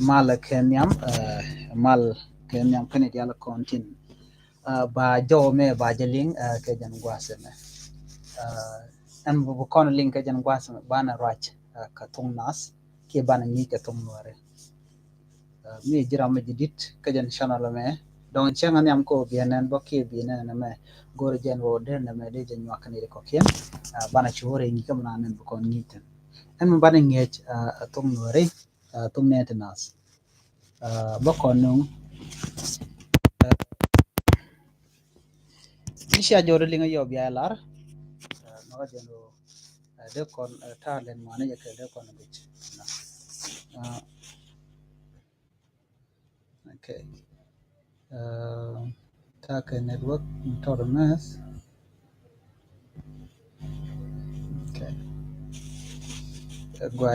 mal kenyam mal kenyam kene diala kontin ba jo me ba jeling ke jan gwaseme an bu kon link ke jan gwaseme bana rach ka tung nas ke bana ni ke tung nore mi jira me jidit ke jan channel me don chenga nyam ko bienen bo ke bienen na me gor jen wo der na me de jan wakani ko kien bana chore ni kam na nen bu kon ngiten an mo bana ngech tung nore tung netenas bo kon nung isha jore linga yo bialar no jeno de kon talent mane ya ke de kon bit uh, okay uh, take network to the mass okay gwa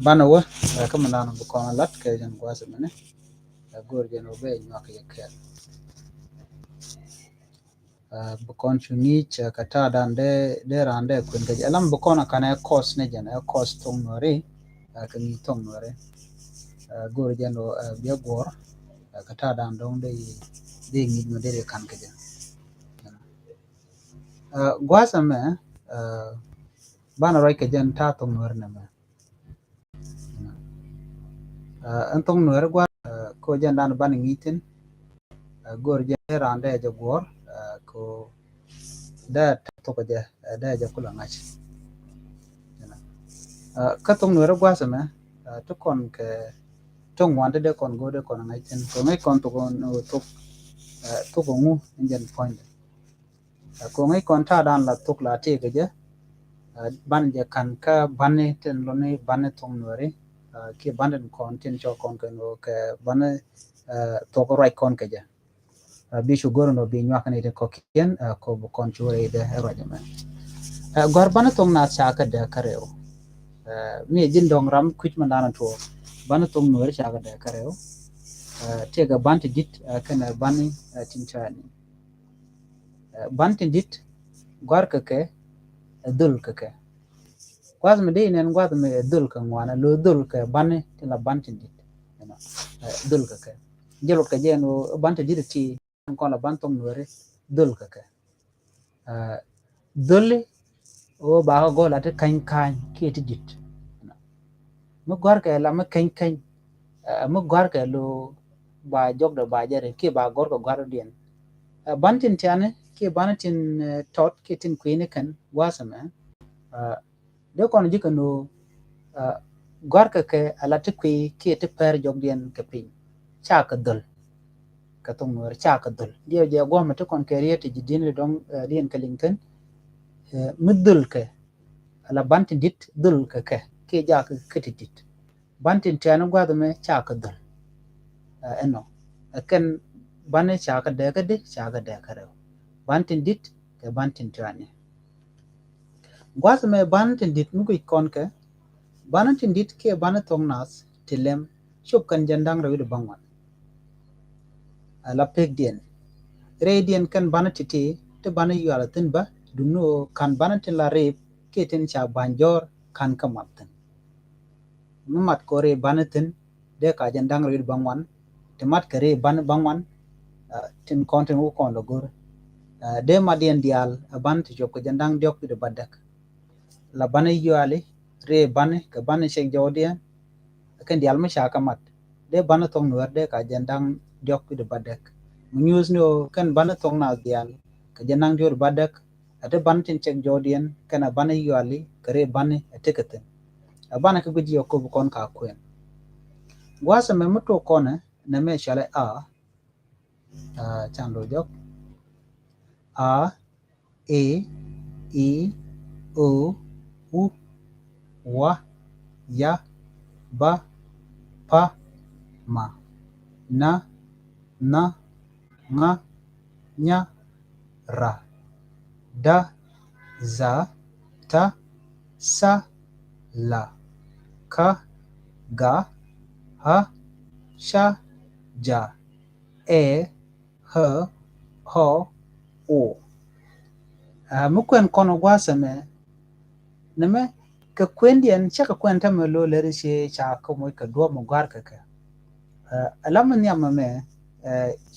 banawa kama nana bu kon lat ke jan gwa se mane gor jeno be nyak ya ke bu kon chuni cha kata dan de rande kun ke alam bu kon kana cost ne jan cost tong nore ka ni tong nore gor jeno be gor kata dan dong de ngi no de kan ke jan gwasa me bana roi ke jan ta tong nuer na me an tong nuer gwa ko jan dan ban ngitin gor jan rande ja gor ko da to ko ja da ja kula ngach ka tong nuer gwa sa me to kon ke tong wande de kon go de kon ngaitin ko ngai kon to kon to ko ngu jan point ko ngai kon ta dan la tuk la te ke ja ban je kan ka bane ten lo ne bane tong nuere ke banden kon tin cho kon ke no ke bane to ko right kon ke ja bi shu goro no bi nywa kan ite ko kien ko bu kon chure de ro ja men gor bane tong na cha ka de kareo mi jin dong ram kuch man dana to bane tong nuere cha ka de kareo te ga bante dit kana bane tin chani bante dit gor ke dul ke quase me dei nen quase me dul ka ngwana lo dul ka bane ti la bantin dit no dul ka jelo ka jeno bante dit ti ko la bantom nore dul ka dul o ba go la te kan ki ti dit no mo gor ka la me kan mo gor ka lo ba jog da ba jare ki ba gor ka gor dien bantin tiane ki banatin tot ki tin queen kan wasama de kon jikano gor ke ala te kwi ki te per jog dien ke pin cha ka dul ka tong wer cha ka dul dio je go ma te kon ke riete ji din le dong dien ka linken mudul ke ala bantin dit dul ke ki ja ka dit bantin tiana gwa me cha ka dul eno ken bane cha ka de cha ka de ka bantin dit ke bantin tiani gwa me bantin dit mu kon ke bana tindit ke bana tong nas tilem chop kan jandang rawi de bangwan ala pek dien re dien kan bana titi te bana yala tin ba duno kan bana tin la re ke tin cha banjor kan kamatan numat kore bana tin de ka jandang rawi de bangwan te mat kare bana bangwan tin konten wo kon lo gor de madien dial ban ti chop ka jandang diok de badak la bana yale re bana ka bana shek jodian kan dial ma shaka mat de bana tong nuer de ka jandang jok de badak news no kan bana tong na dial ka jandang jor badak ade ban tin chek jodian kan bana yali kare bana etekaten bana ka guji ko bu kon ka kwen wasa me muto kona na me shale chando jok a e i o u wa ya ba pa ma na na nga nya ra da za ta sa la ka ga ha sha ja e h ho o mukwen kono gwasa me neme ka kwendien chaka kwenta me lo leri she cha ko mo ka do mo gar ka Alama nyama me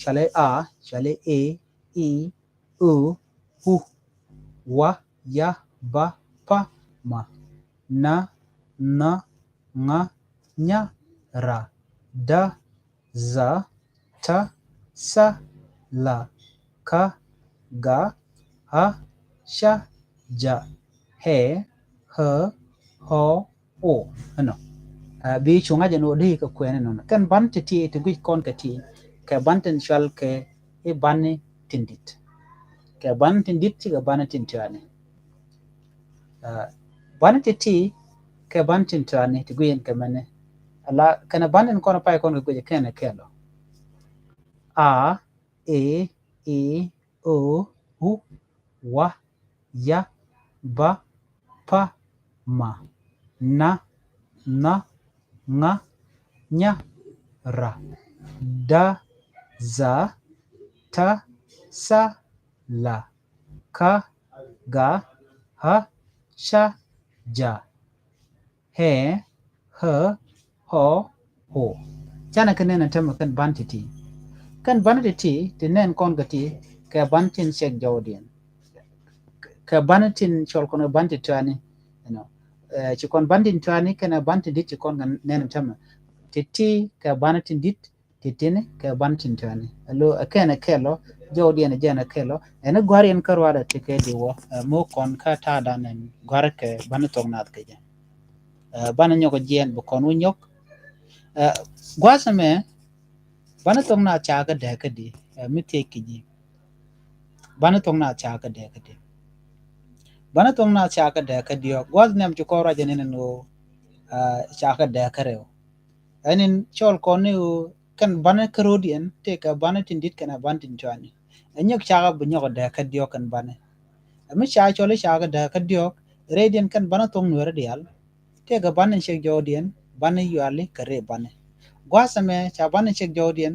chale a, chale e, i, u, hu, wa, ya, ba, pa, ma, na, nga, nya, ra, da, za, ta, sa, la, ka, ga, ha, sha, ja, he, ho, o. Ano. Bi chunga jano di ka kwene no kan ban ti ti gwi kon ka ti ka ban ten shal ke e ban tindit ka ban tindit ti ka ban tintane ban ti ka ban tintane ti gwi en ka mane ala kana ban en kono pa kono gwi kana kelo a e o u wa ya ba pa ma na nga nya ra da za ta sa la ka ga ha sha ja he ho ho chana kan nen tam kan ban ti kan ban ti nen kon gati ka ban tin shek jawdien ka ban tin chol kon ban ti tani you know ci kon ban tin tani kana ban ti dit ci kon nen tam ti ka ban tin dit titine ka ban tin tani alo akena kelo jawdien jana kelo ene gwari en karwada ti ke diwo mo kon ka ta danen gwar ke ban tong nat ke ja ban nyoko jien bu kon nyok gwasame bana tong na cha ka de ka di mi te ki ji bana tong na cha ka de ka di bana tong na cha ka de ka di gwas nem ju ko ra jene no cha ka de ka re anin chol ko ne kan bana karodian te ka bana tin dit kana ban tin chani anyok cha ga bu nyok de ka di kan bana mi cha chole cha ka de ka di radian kan bana tong no radial te ka bana che jodian bana yuali ka re bana gwasame cha bana che jodian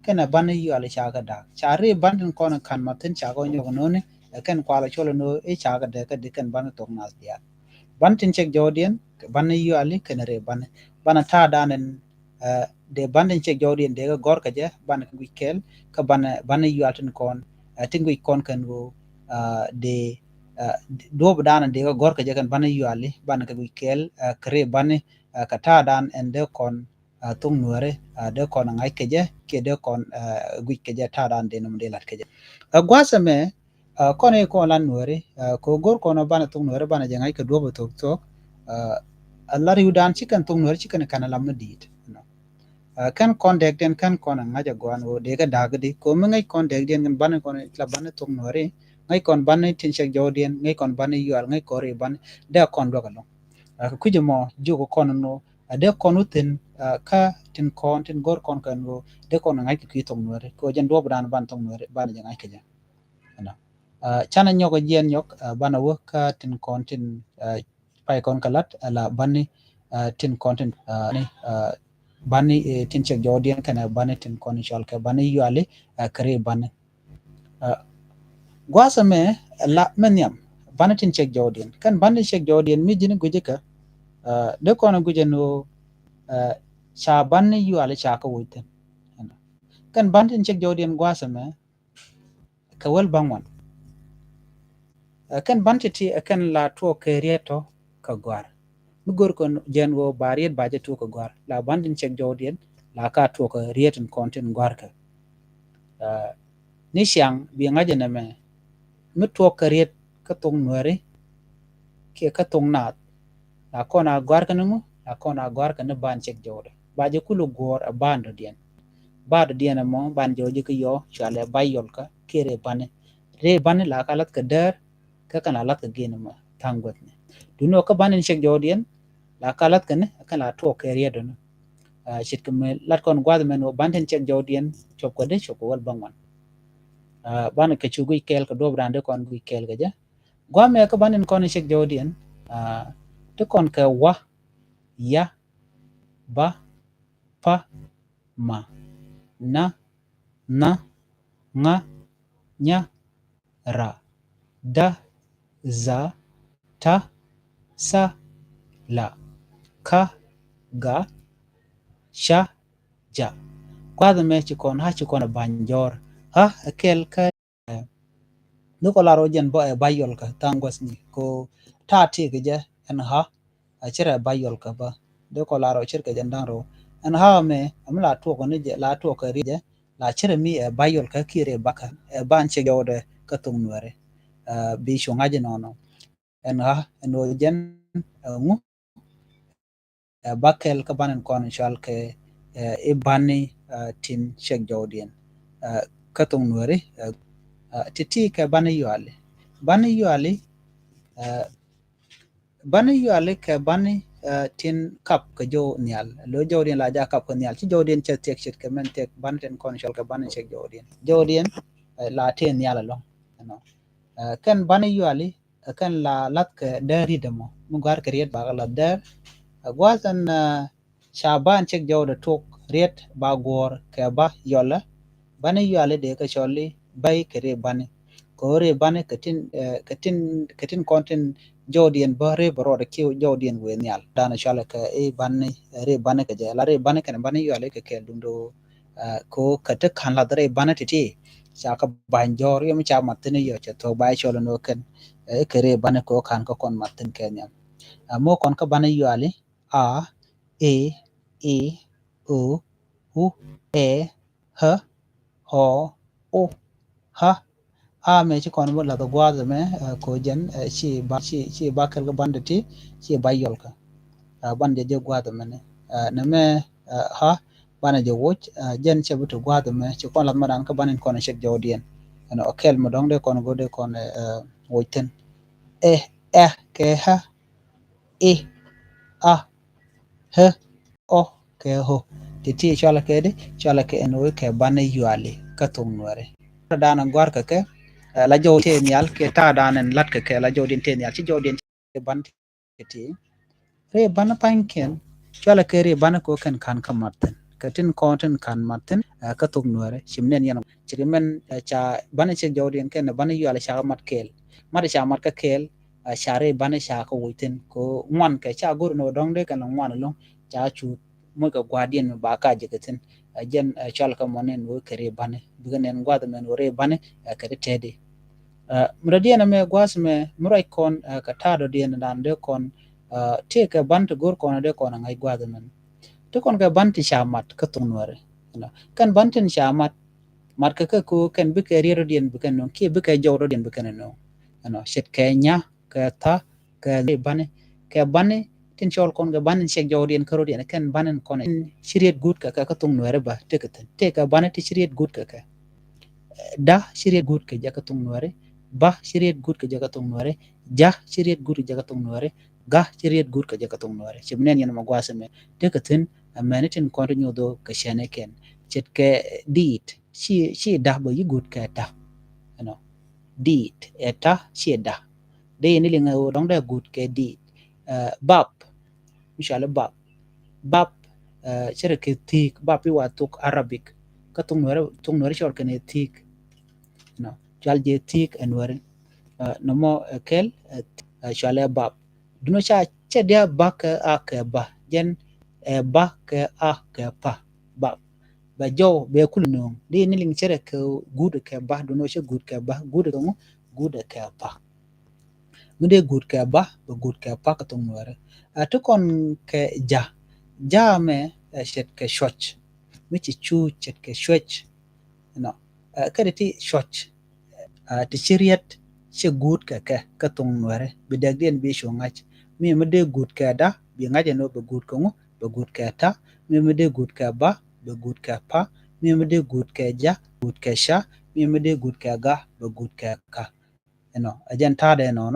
kana ban yu ala chaga da chari bandin kono kan matin chago nyogo none kan kwala cholo no e chaga de ka dikan ban tok nas dia bantin chek jodien ban yu ali kan re ban ta danen de bandin chek jodien de gor ka je ban ku kel ka ban yu altin kon tingu kon kan go de do danan de gor ka je kan ban yu ali ban ka kel kre ban ka ta dan en de kon tung nuare de kon ngai keje ke de kon gwi keje ta dan de num de lat keje gwasa me kone ko lan nuare ko gor kono bana tung nuare bana je ngai ke do bo tok tok Allah yudan chikan tung nuare chikan kana lam dit no kan kon dek den kan kon ngaja gwan o de ga dagdi ko me ngai kon dek den bana kon la bana tung nuare ngai kon bana tin chek jodien ngai kon bana yual ngai kore ban de kon do galo kujimo jugo kono no de konu tin ka tin kon tin gor kon kan go de kon ngai ki tong nore ko jan do bran ban tong nore ban ja ngai keja ana chana nyogo jen nyok bana wo ka tin kon tin pai kon kalat ala bani tin kon tin ni bani tin chek jodien kana bani tin kon chal ka bani yale kare bani gwasa me la menyam bani tin chek jodien kan bani chek jodien mi jini gujika de kon gujeno cha ban yu ala cha ka wuiten kan bantin chek jodien gwasame ka wel bangwan kan bantiti kan la to ke rieto ka gwar mi gor kon jen wo bariet baje to ka gwar la bantin chek jodien la ka to ka rietin kontin gwar ka ni siang bi ngaje na me mi to ka riet ka tong nuare ke ka tong nat la kona gwar ka nungu la kona gwar ka ne ban chek jode baje kulu gor a bando dien bado diana mo ban joji ko yo chale bayol ka kere bane re bane la kalat ka der ka kana lat ka gene ma tangot ne duno ka banen shek jodien la kalat ka ne kana to ke riedo no shit ka me lat kon gwad men o banten shek jodien chop ko de chop wal bangwan ban ka chugui kel ka do brande kon gui kel ga ja gwa me ka banen kon shek jodien to kon ka wa ya ba pa ma na nga nya ra da za ta sa la ka ga sha ja gwa me ci kon ha ci kon banjor ha kel ka no ko laro jen bo e bayol ka tangos ni ko ta ti ge je en ha a chere bayol ka ba do ko laro chere ke jan daro en ha me amla to ko ni je la to ko ri je la chere mi e bayol ka kire baka e ban che gode ka tung nuare bi shu ngaje no no en ha no jen ngu bakel ka banen kon shal ke e bani tin chek jodien ka tung nuare titi ka bani yuale bani yuale ka bani tin kap ka jo nial lo jodien la ja kap ka nial ci jodien che tek chit ka men tek ban ten kon shal ka bani chek jodien la te nial lo no kan bani yuale kan la lat ka dari demo mu gar ka riet ba la dar gwazan shaban chek jawda tok riet ba gor ka ba yola bani yuale de ka sholi bay kere bani kore bani katin kontin jodien bare baro de kiw jodien we nyal dana shala ka e bani re bani ka jala re bani kan bani yuale ka kel dundo ko kata kan la dare bani titi saka banjor yum cha matene yo cha to bay sholo no kan e kere bani ko kan ko kon matin kenya mo kon ka bani yuale a e e o u e h ho o ha a me ci kon mo la do gwa me ko jen ci ba kal ga bande ti ci ba yol ka bande je gwa me ne na me ha bana je woch jen ci butu gwa me ci kon la ma dan ka banen kon shek jawdien ana okel mo dong de kon go de kon woten ke ha e a h o ke ho ti chala ke de chala ke eno ke bane yuale ka tung nuare dana gwar ka ke la jow te nyal ke ta danen lat ke la jow din te nyal ci jow din ban ti re ban panken chala ke re ban ko kan ka martin ka tin konten kan martin ka tung nuare chimnen yan chirimen cha ban che jow din ken ban yuale cha mat kel mar cha mat ka kel share ban cha ko wutin ko ngwan ke cha gur no dong de kan ngwan long cha chu mo ka gwadien ba ka jikatin jen chal ka monen wo kere bane biganen gwad men wo re bane kere tede muradiena me gwas me murai kon ka tado dien dan de kon te ka bant gor kon de kon ngai gwad men to kon ka banti shamat ka tunware kan bantin shamat mat ka ko kan bi ka rero dien bi kan no ki bi ka jawro dien bi kan no shet ka nya ka ta ka bane ka bane tin chol kon ga banen shek jawdien karo dien kan banen kon shiriet gut ka tung nuare ba teketen te ka banen ti shiriet gut ka da shiriet gut ka jaka tung nuare ba shiriet gut ka jaka tung nuare ja shiriet gut ka jaka tung nuare ga shiriet gut ka jaka tung nuare chimnen yan magwasa me teketen amanitin kon nyodo ka shane ken chet ke dit shi da ba yi gut ka ta ano dit eta shi da de ni linga dong da gut ke dit bab inshallah bab chere ke tik bab pi watuk arabic ka tung nuare chol kene tik no chal je tik enware no mo kel chale bab duno cha dia ba ka a ka ba jen ba ka a ka pa bab ba jo be kul no di ni ling chere ke gud ka ba duno che gud ka ba gud ka ngo gud ka pa mude gud ka ba gud ka pa ka tung nuare to kon ke ja me shet ke shoch michi chu chet ke shoch no kada ti shoch ti chiriet che gut ka tung nuare bi dag den bi sho ngach mi mede gut ka da bi ngaje no be gut ko ngo be gut ka ta mi mede gut ka ba be gut ka pa mi mede gut ka ja gut ka sha mi mede gut ka ga be gut ka ajan ta de no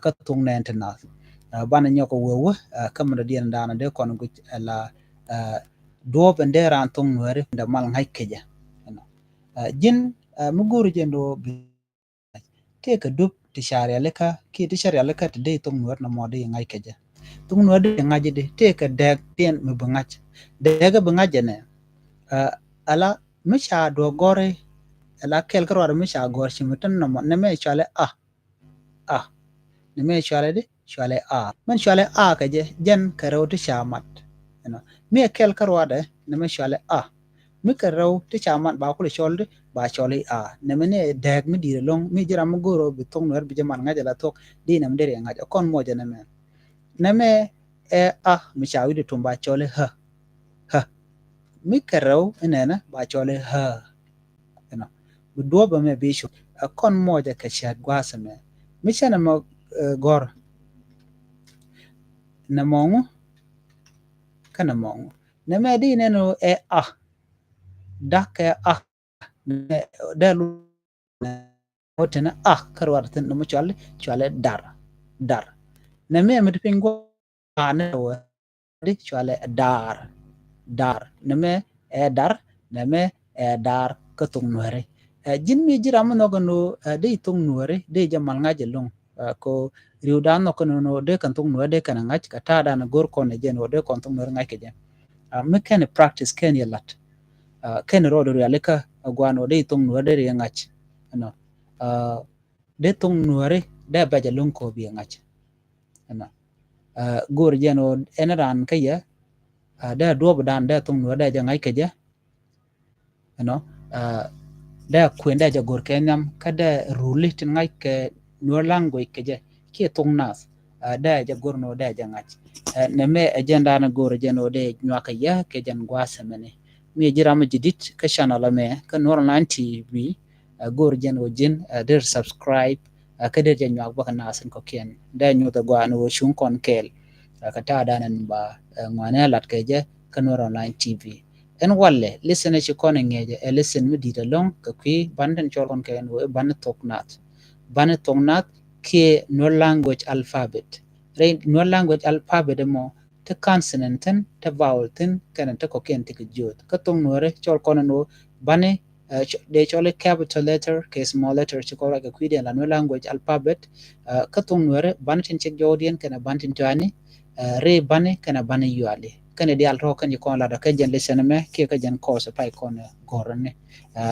ka tung ne entena bana nyoko wewe kamra dien dana de kon gu la do bende ran tung nuare da mal ngai keja jin muguru jendo te ka duk ti sharia leka ki ti sharia leka ti de tung nuar na mode ngai keja tung nuar de ngai de te ka dek tien me bangach de ga bangach ne ala misha do gore ala kel kro misha gor shimatan na ne me chale ne me chale de chale man chale ka je jen ka ro ti shamat me kel kro de ne me chale mi ka raw ti chaman ba ko le chol ba choli a ne mene dag mi di long mi jira mo goro bi tong wer bi jaman nga jala tok di nam dere nga kon mo jana me ne me a mi chawi de tumba chole ha mi ka raw enena ba chole ha you know bu do ba me bi shu kon mo ja ka chat gwasa me mi chana mo gor na mongu kana mongu ne me di ne no a dak a da lu hotena karwartin no chwale dar na me mit pingo ane wo di chwale dar na me dar na me dar katung nuare jin mi jira mo no no de tung nuare de jamal ngaje long ko riudan no kono no de kan tung nuare de kan ngaj ka ta da na gor ko ne je no de kon tung nuare ngaj ke je me ken practice ken yelat ken rodo realika gwano de tung nuare de ngaj no de tung nuare de ba ja long ko bi ngaj no gor je no enaran kaya da do dan da tung nuare de ja ngaj ke je no da kwenda ja gor kenyam kada ruli tin ngai ke no lango ikeje ke tong nas da ja gor no da ja ngach ne me agenda na gor je no de nywaka ya ke jan gwasa mene mi jira ma jidit ka channel me ka nor 90 gor je no jin der subscribe ka der ja nyak ba na san ko ken da nyu da gwa no shun kon kel ka ta da nan ba ngwane lat ke je ka nor online tv en walle listen ci kono ngeje e listen mi dita long ka kwi banden cholon ke en ban toknat ke no language alphabet re no language alphabet mo te consonant ten te vowel ten kana te ko ken te jot ka tong nore chol kono no bane de chole capital letter ke small letter ci ko ka kwi de la no language alphabet ka tong nore ban tin ci jodien kana ban tin tani re bane kana bane yuale kane di alto kan ko la da ka jen lesson me ke ka jen ko so pai kon gorne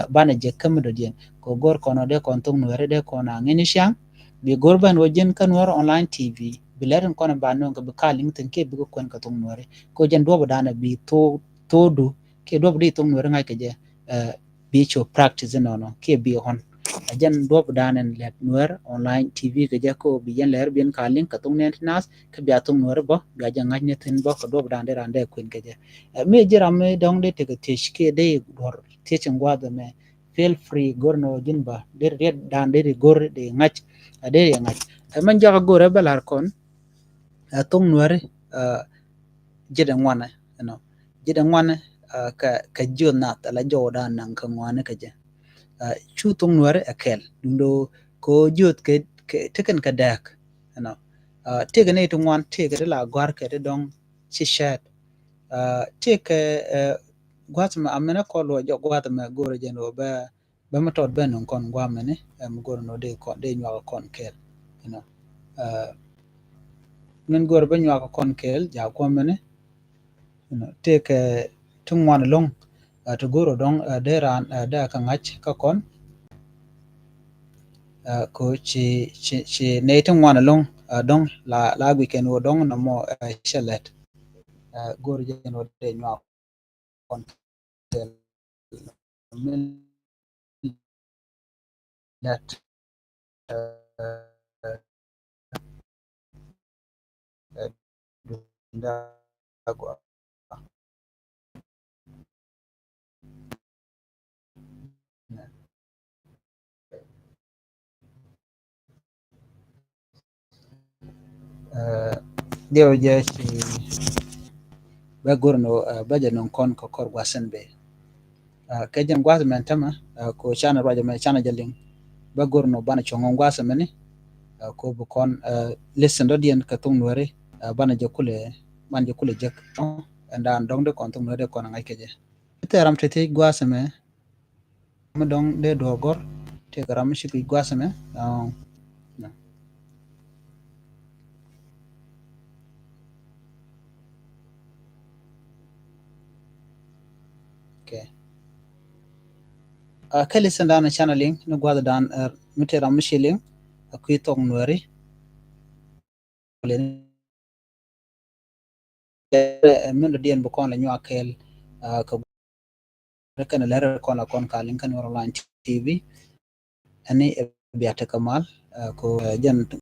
bana je kam do dien ko gor kono de kon tung nuere de kona ngeni shang bi gor ban wojen kan war online tv bileren kono ba no ko ka link ten ke bi ko kon ka tung nuere ko jen do dana bi to du ke do di tung nuere ngai ke je bi cho practice no no ke bi hon ajan do danen let nuer online tv ke jako bi yen ler bien kalin ka tung net nas ke bi atung nuer bo ga janga nyetin bo ko do dande rande kuin ke je me jira me dong de te ke tish ke de gor teaching gwa de me feel free gor no jinba de red dande de gor de ngach de ngach man jaga gor belar kon tung nuer jida ngwana no jida ngwana ka jona ta la joda nan ka ngwana ke je chu tung nuare akel dundo ko jot ke teken ka dak no tege ne to wan tege de la gwar ke de dong chi shat teke gwat ma amena ko lo jo gwat ma gore je no ba ma tot ben kon gwa mene am gore no de kon de nywa kon kel no men gore ba nywa kon kel ja ko mene no teke tung wan long to goro dong de ran da ka ngach ka kon ko ci ne tin wana long dong la weekend wo dong na mo chelet gor je no de nywa kon tel min net da go dio je ci ba gor no ba je non kon ko kor wasen be ke jen gwas men tama ko chana roja me chana jaling ba gor no bana chongon gwasa mene ko bu kon listen do dien ka tung nuare bana je kule man je kule jek ndan dong de kon tung nuare kon ngai keje teram te gwasa me mo dong de do gor te garam shi gwasa me no. Okay ka listen dan channeling no gwada dan miteram shiling ku tong nuare le men do dien bu kon la nyu akel ka kan lera kon kalin kan online TV ani biata kamal ko jan